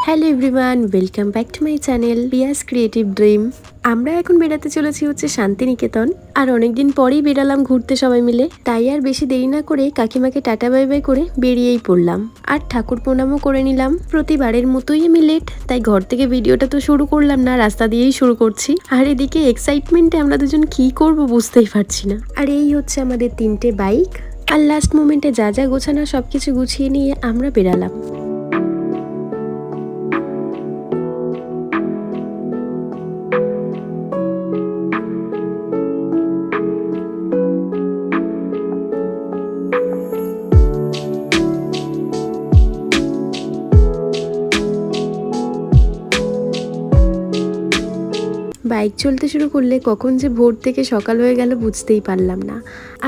Hello everyone, welcome back to my channel Piyas creative dream. আমরা এখন বেড়াতে চলেছি হচ্ছে শান্তিনিকেতন। আর অনেকদিন পরেই বেরালাম ঘুরতে সবাই মিলে, তাই আর বেশি দেরি না করে কাকিমাকে টাটা বাই বাই করে বেরিয়েই পড়লাম। আর ঠাকুর প্রণামও করে নিলাম। প্রতিবারের মতোই আমি লেট, তাই ঘর থেকে ভিডিওটা তো শুরু করলাম না, রাস্তা দিয়েই শুরু করছি। আর এদিকে এক্সাইটমেন্টে আমরা দুজন কি করব বুঝতেই পারছি না। আর এই হচ্ছে আমাদের 3টে বাইক। আর লাস্ট মোমেন্টে যা যা গোছানো সবকিছু গুছিয়ে নিয়ে আমরা বেরালাম। বাইক চলতে শুরু করলে কখন যে ভোর থেকে সকাল হয়ে গেল বুঝতেই পারলাম না।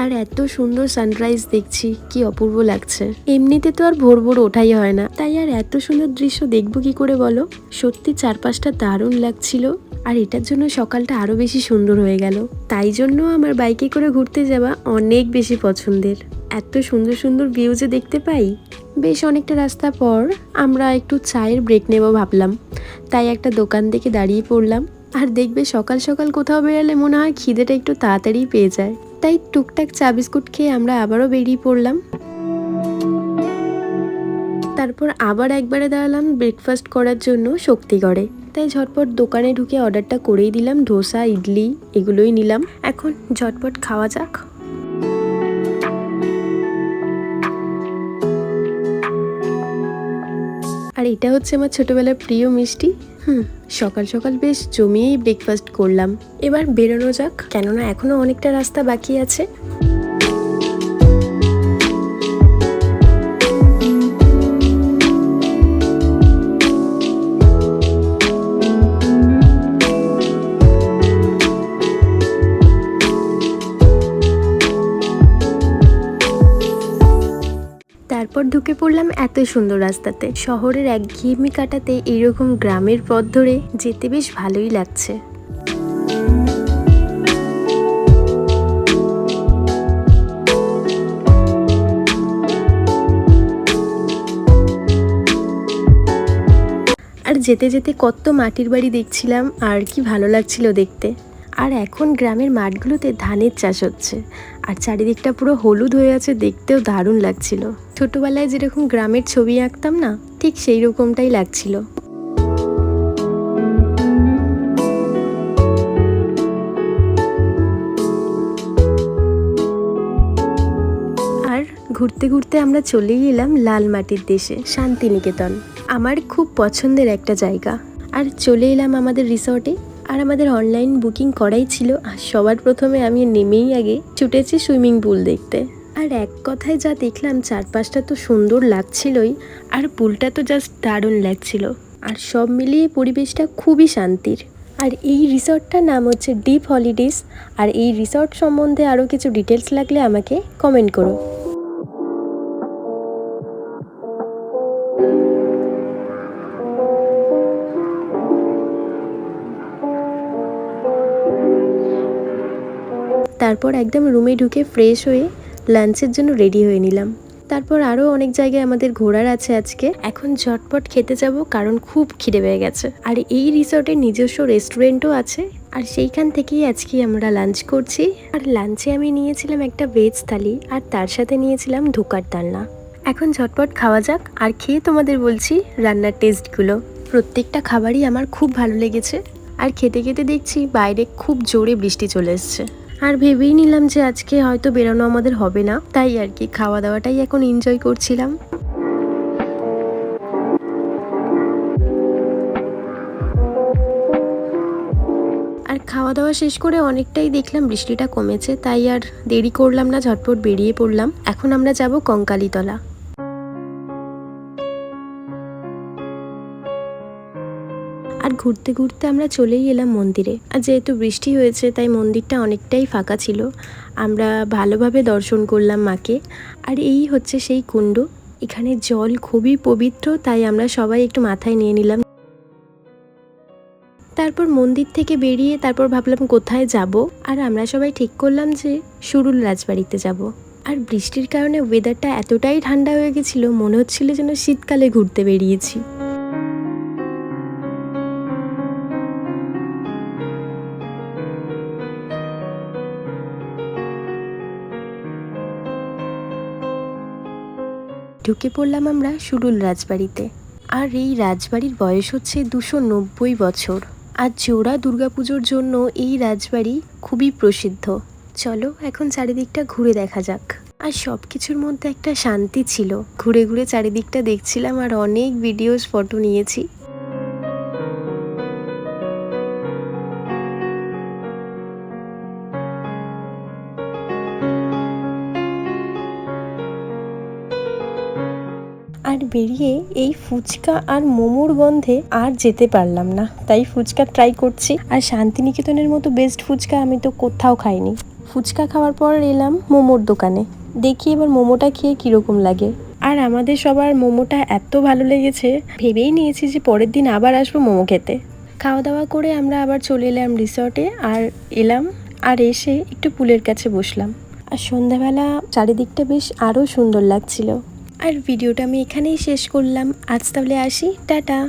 আর এত সুন্দর সানরাইজ দেখছি, কি অপূর্ব লাগছে। এমনিতে তো আর ভোর ভোর ওঠাই হয় না, তাই আর এত সুন্দর দৃশ্য দেখবো কি করে বলো। সত্যি চারপাশটা দারুণ লাগছিল। আর এটার জন্য সকালটা আরো বেশি সুন্দর হয়ে গেল। তাই জন্য আমার বাইকে করে ঘুরতে যাওয়া অনেক বেশি পছন্দের। এত সুন্দর সুন্দর ভিউ যে দেখতে পাই। বেশ অনেকটা রাস্তা পর আমরা একটু চায়ের ব্রেক নেব ভাবলাম, তাই একটা দোকান দেখে দাঁড়িয়ে পড়লাম। আর দেখবে সকাল সকাল কোথাও বেরালে মনে হয় খিদেটা একটু তাড়াতাড়ি পেয়ে যায়, তাই টুকটাক চা বিস্কুট খেয়ে আমরা আবারও বেরিয়ে পড়লাম। তারপর আবার একবারে দাঁড়ালাম ব্রেকফাস্ট করার জন্য শক্তিগড়ে, তাই ঝটপট দোকানে ঢুকে অর্ডারটা করেই দিলাম। ধোসা, ইডলি এগুলোই নিলাম। এখন ঝটপট খাওয়া যাক। আর এটা হচ্ছে আমার ছোটবেলার প্রিয় মিষ্টি। সকাল সকাল বেশ জমিয়েই ব্রেকফাস্ট করলাম। এবার বেরোনো যাক, কেননা এখনো অনেকটা রাস্তা বাকি আছে। তারপর ঢুকে পড়লাম এত সুন্দর রাস্তাতে। শহরের একঘেয়েমি কাটাতে এইরকম গ্রামের পথ ধরে যেতে বেশ ভালোই লাগছে। আর যেতে যেতে কত মাটির বাড়ি দেখছিলাম, আর কি ভালো লাগছিল দেখতে। আর এখন গ্রামের মাঠগুলোতে ধানের চাষ হচ্ছে, আর চারিদিকটা পুরো হলুদ হয়ে আছে, দেখতেও দারুণ লাগছিল। ছোটবেলায় যেরকম গ্রামের ছবি আঁকতাম না, ঠিক সেই রকমটাই লাগছিল। আর ঘুরতে ঘুরতে আমরা চলেই এলাম লাল মাটির দেশে, শান্তিনিকেতন। আমার খুব পছন্দের একটা জায়গা। আর চলে এলাম আমাদের রিসর্টে। আর আমাদের অনলাইন বুকিং করাই ছিল। আর সবার প্রথমে আমি নেমেই আগে ছুটেছি সুইমিং পুল দেখতে। আর এক কথায় যা দেখলাম, চারপাশটা তো সুন্দর লাগছিলই, আর পুলটা তো জাস্ট দারুণ লাগছিল। আর সব মিলিয়ে পরিবেশটা খুবই শান্তির। আর এই রিসর্টটার নাম হচ্ছে ডিপ হলিডেজ। আর এই রিসর্ট সম্বন্ধে আরও কিছু ডিটেলস লাগলে আমাকে কমেন্ট করো। তারপর একদম রুমে ঢুকে ফ্রেশ হয়ে লাঞ্চের জন্য রেডি হয়ে নিলাম। তারপর আরও অনেক জায়গায় আমাদের ঘোরার আছে আজকে। এখন ঝটপট খেতে যাব, কারণ খুব খিদে পেয়ে গেছে। আর এই রিসর্টের নিজস্ব রেস্টুরেন্টও আছে, আর সেইখান থেকেই আজকে আমরা লাঞ্চ করছি। আর লাঞ্চে আমি নিয়েছিলাম একটা ভেজ থালি, আর তার সাথে নিয়েছিলাম ধোকার ডালনা। এখন ঝটপট খাওয়া যাক, আর খেয়ে তোমাদের বলছি রান্নার টেস্টগুলো। প্রত্যেকটা খাবারই আমার খুব ভালো লেগেছে। আর খেতে খেতে দেখছি বাইরে খুব জোরে বৃষ্টি চলে এসছে। আর ভেবেই নিলাম যে আজকে হয়তো বেরোনো আমাদের হবে না, তাই আর কি খাওয়া দাওয়াটাই এখন এনজয় করছিলাম। আর খাওয়া দাওয়া শেষ করে অনেকটাই দেখলাম বৃষ্টিটা কমেছে, তাই আর দেরি করলাম না, ঝটপট বেরিয়ে পড়লাম। এখন আমরা যাব কঙ্কালীতলা। আর আর ঘুরতে ঘুরতে আমরা চলেই এলাম মন্দিরে। আর যেহেতু বৃষ্টি হয়েছে তাই মন্দিরটা অনেকটাই ফাঁকা ছিল। আমরা ভালোভাবে দর্শন করলাম মাকে। আর এই হচ্ছে সেই কুণ্ড। এখানে জল খুবই পবিত্র, তাই আমরা সবাই একটু মাথায় নিয়ে নিলাম। তারপর মন্দির থেকে বেরিয়ে তারপর ভাবলাম কোথায় যাব। আর আমরা সবাই ঠিক করলাম যে সুরুল রাজবাড়িতে যাব। আর বৃষ্টির কারণে ওয়েদারটা এতটাই ঠান্ডা হয়ে গেছিল, মনে হচ্ছিল যেন শীতকালে ঘুরতে বেরিয়েছি। ঢুকে পড়লাম আমরা সুরুল রাজবাড়িতে। আর এই রাজবাড়ির বয়স হচ্ছে 290 বছর। আর জোড়া দুর্গাপুজোর জন্য এই রাজবাড়ি খুবই প্রসিদ্ধ। চলো এখন চারিদিকটা ঘুরে দেখা যাক। আর সব কিছুর মধ্যে একটা শান্তি ছিল। ঘুরে ঘুরে চারিদিকটা দেখছিলাম আর অনেক ভিডিওস ফটো নিয়েছি। আর বেরিয়ে এই ফুচকা আর মোমোর গন্ধে আর যেতে পারলাম না, তাই ফুচকা ট্রাই করছি। আর শান্তিনিকেতনের মতো বেস্ট ফুচকা আমি তো কোথাও খাইনি। ফুচকা খাওয়ার পর এলাম মোমোর দোকানে। দেখি এবার মোমোটা খেয়ে কীরকম লাগে। আর আমাদের সবার মোমোটা এত ভালো লেগেছে, ভেবেই নিয়েছি যে পরের দিন আবার আসবো মোমো খেতে। খাওয়া দাওয়া করে আমরা আবার চলে এলাম রিসর্টে। আর এসে একটু পুলের কাছে বসলাম। আর সন্ধ্যাবেলা চারিদিকটা বেশ আরও সুন্দর লাগছিল। আর ভিডিওটা আমি এখানেই শেষ করলাম। আজ তাহলে আসি, টাটা।